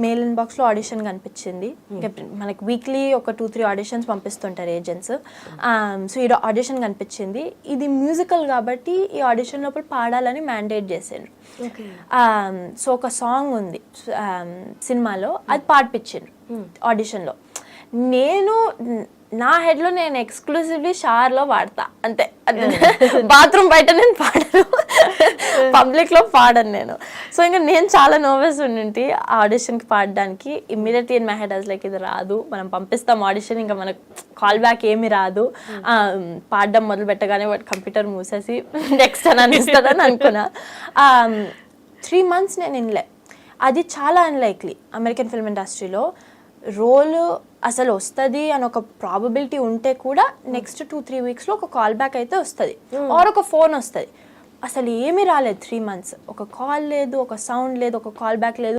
Mail ఇన్బాక్స్లో audition కనిపించింది. మనకి weekly ఒక 2-3 ఆడిషన్స్ పంపిస్తుంటారు ఏజెంట్స్. సో ఈ ఆడిషన్ కనిపించింది. ఇది మ్యూజికల్ కాబట్టి ఈ ఆడిషన్ లోపల పాడాలని మ్యాండేట్ చేశారు. సో ఒక సాంగ్ ఉంది సినిమాలో, అది పాడిపించారు ఆడిషన్లో. నా హెడ్లో నేను ఎక్స్క్లూజివ్లీ షవర్లో పాడతా అంతే. బాత్రూమ్ బయట నేను పాడను, పబ్లిక్లో పాడను నేను. సో ఇంకా నేను చాలా నర్వస్ ఉండింటి ఆడిషన్కి పాడడానికి. Immediately in my head was like ఇది రాదు, మనం పంపిస్తాం ఆడిషన్, ఇంకా మనకు కాల్ బ్యాక్ ఏమీ రాదు. పాడడం మొదలు పెట్టగానే వాటి కంప్యూటర్ మూసేసి నెక్స్ట్ అని అనిస్తుందని అనుకున్నా. 3 months నేను వినలే. అది చాలా అన్లైక్లీ అమెరికన్ ఫిల్మ్ ఇండస్ట్రీలో. రోల్ అసలు వస్తుంది అని ఒక ప్రాబబిలిటీ ఉంటే కూడా నెక్స్ట్ 2-3 weeksలో ఒక కాల్ బ్యాక్ అయితే వస్తుంది, ఆర్ ఒక ఫోన్ వస్తుంది. అసలు ఏమీ రాలేదు 3 months. ఒక కాల్ లేదు, ఒక సౌండ్ లేదు, ఒక కాల్ బ్యాక్ లేదు.